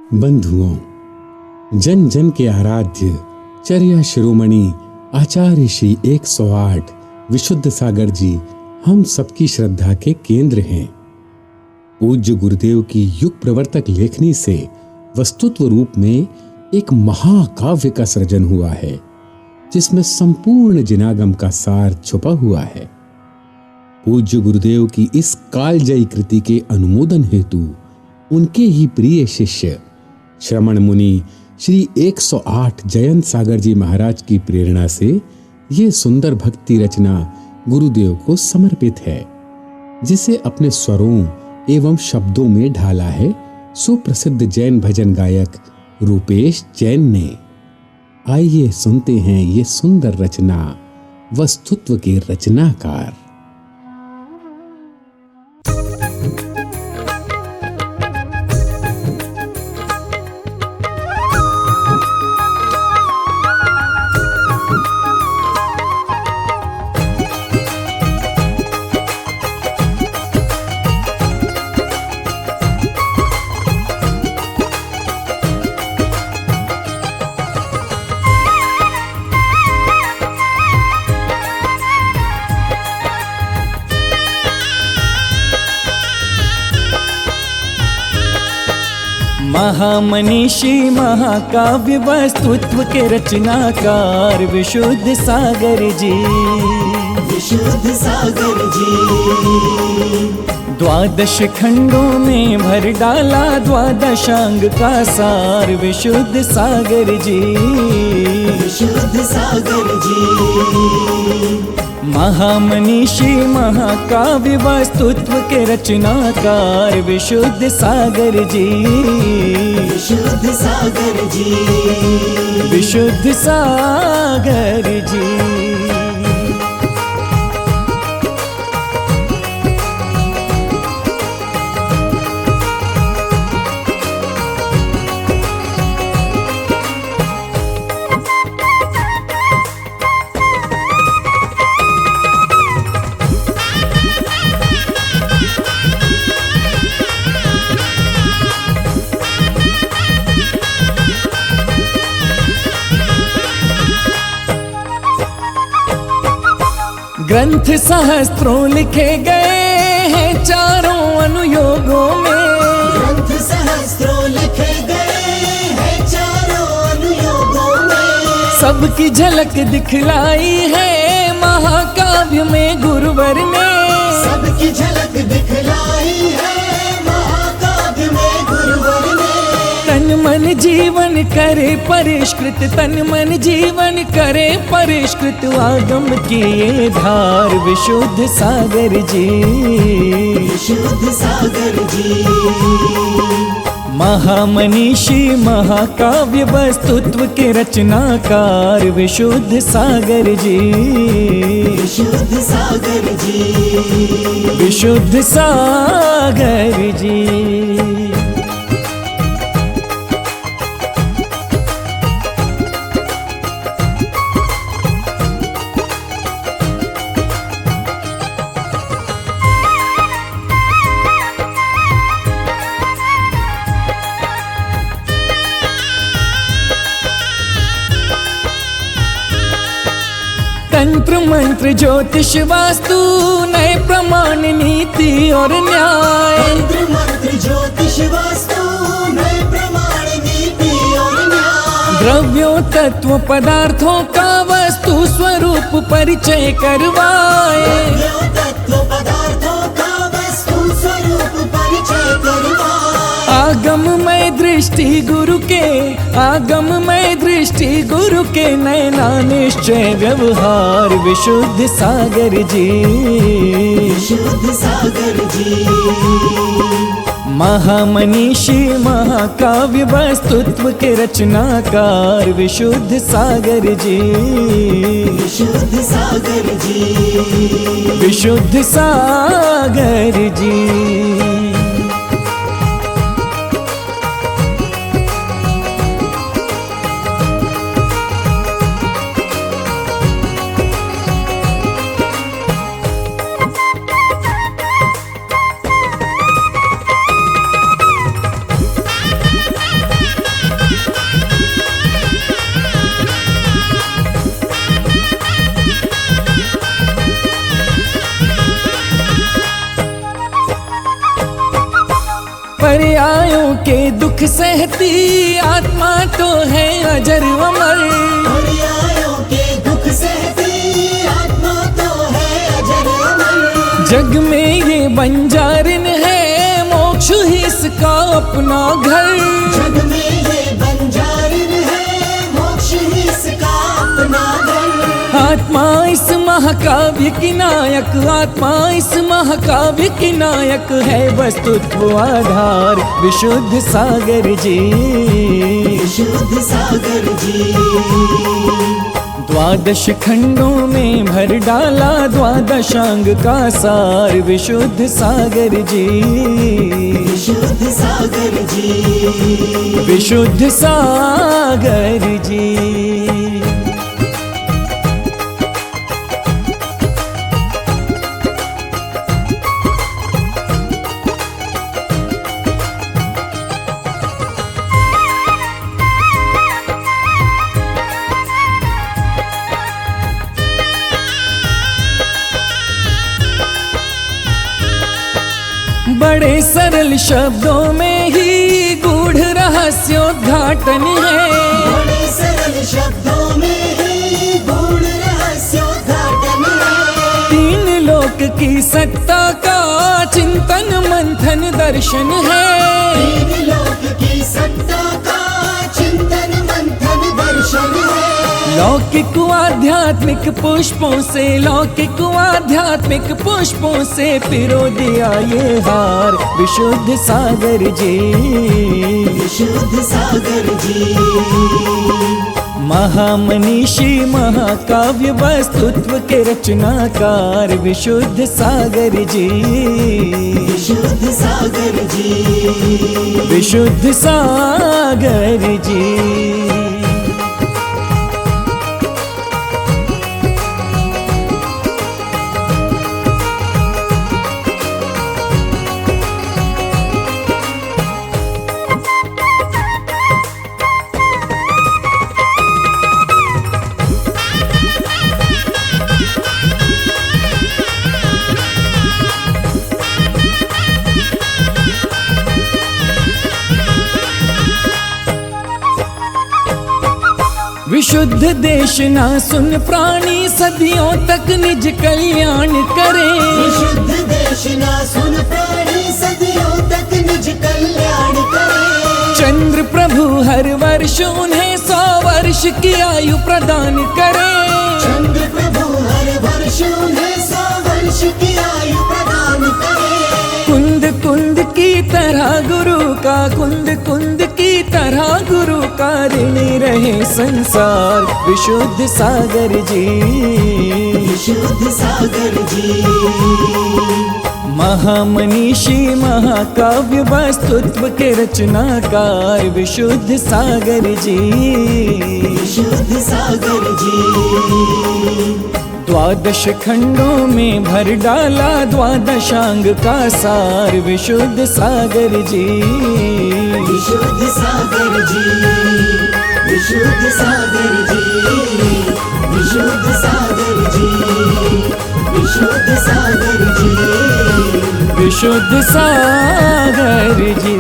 बंधुओं, जन जन के आराध्य चर्या शिरोमणि आचार्य श्री 108 विशुद्ध सागर जी हम सबकी श्रद्धा के केंद्र हैं। पूज्य गुरुदेव की युग प्रवर्तक लेखनी से वस्तुत्व रूप में एक महाकाव्य का सृजन हुआ है, जिसमें संपूर्ण जिनागम का सार छुपा हुआ है। पूज्य गुरुदेव की इस कालजयी कृति के अनुमोदन हेतु उनके ही प्रिय शिष्य श्रमण मुनि श्री 108 जयंत सागर जी महाराज की प्रेरणा से ये सुंदर भक्ति रचना गुरुदेव को समर्पित है, जिसे अपने स्वरों एवं शब्दों में ढाला है सुप्रसिद्ध जैन भजन गायक रूपेश जैन ने। आइए सुनते हैं ये सुंदर रचना वस्तुत्व के रचनाकार। महामनीषी महाकाव्य वस्तुत्व के रचनाकार विशुद्ध सागर जी, विशुद्ध सागर जी। 12 खंडों में भर डाला द्वादशांग का सार विशुद्ध सागर जी, विशुद्ध सागर जी। महामनीषी महाकाव्य वस्तुत्व के रचनाकार विशुद्ध सागर जी, विशुद्ध सागर जी, विशुद्ध सागर जी। ग्रंथ सहस्त्रों लिखे गए हैं चारों अनुयोगों में, ग्रंथ सहस्त्रों लिखे गए हैं चारों अनुयोगों में। सबकी झलक दिखलाई है महाकाव्य में गुरुवर ने, सबकी झलक दिखलाई है महाकाव्य में गुरुवर ने। तन मन जीवन करे परिष्कृत, तन मन जीवन करे परिष्कृत आगम की ये धार विशुद्ध सागर जी, विशुद्ध सागर जी। महामनीषी महाकाव्य वस्तुत्व के रचनाकार विशुद्ध सागर जी, विशुद्ध सागर जी, विशुद्ध सागर जी। तंत्र मंत्र ज्योतिष वास्तु नए प्रमाण नीति और न्याय, तंत्र मंत्र ज्योतिष वास्तु नए प्रमाण नीति और न्याय। द्रव्यों तत्व पदार्थों का वस्तु स्वरूप परिचय करवाए, द्रव्यों तत्व पदार्थों का वस्तु स्वरूप परिचय करवाए। आगममय दृष्टि गुरु के, आगममय दृष्टि गुरु के नैना निश्चय व्यवहार विशुद्ध सागर जी, विशुद्ध सागर जी। महामनीषी महाकाव्य वस्तुत्व के रचनाकार विशुद्ध सागर जी, विशुद्ध सागर जी, विशुद्ध सागर जी। दुख सहती आत्मा तो है अजर अमर। अनुयायियों के दुख सहती आत्मा तो है अजर अमर। जग में ये बंजारिन है, मोक्ष ही इसका अपना घर। जग में ये बंजारिन है, मोक्ष ही इसका अपना घर। आत्मा इस महाकाव्य की नायक, आत्मा इस महाकाव्य की नायक है, वस्तुत्व आधार विशुद्ध सागर जी। विशुद्ध सागर जी। 12 खंडों में भर डाला द्वादशांग का सार, विशुद्ध सागर जी। विशुद्ध सागर जी। विशुद्ध सागर जी। बड़े सरल शब्दों में ही गूढ़ रहस्योद्घाटन है। बड़े सरल शब्दों में ही गूढ़ रहस्योद्घाटन है। 3 लोक की सत्ता का चिंतन मंथन दर्शन है। 3 लोक की सत्ता का चिंतन मंथन दर्शन है। लौकिक आध्यात्मिक पुष्पों से, लौकिक आध्यात्मिक पुष्पों से पिरो दिया ये हार, विशुद्ध सागर जी। विशुद्ध सागर जी। महामनीषी महाकाव्य वस्तुत्व के रचनाकार, विशुद्ध सागर जी। विशुद्ध सागर जी। विशुद्ध सागर जी। विशुद्ध देशना सुन प्राणी सदियों तक निज कल्याण करे। विशुद्ध देशना सुन प्राणी सदियों तक निज कल्याण करे। चंद्र प्रभु हर वर्ष उन्हें 100 वर्ष की आयु प्रदान करे। चंद्र प्रभु हर वर्ष उन्हें 100 वर्ष की आयु प्रदान करे। कुंद कुंद की तरह गुरु का, कुंद कुंद की तरह गुरु का ऋणी रहे संसार, विशुद्ध सागर जी। विशुद्ध सागर जी। महामनीषी महाकाव्य वस्तुत्व के रचनाकार, विशुद्ध सागर जी। विशुद्ध सागर जी। 12 खंडों में भर डाला द्वादशांग का सार, विशुद्ध सागर जी। विशुद्ध सागर जी। विशुद्ध सागर जी। विशुद्ध सागर जी। विशुद्ध सागर जी। विशुद्ध सागर जी।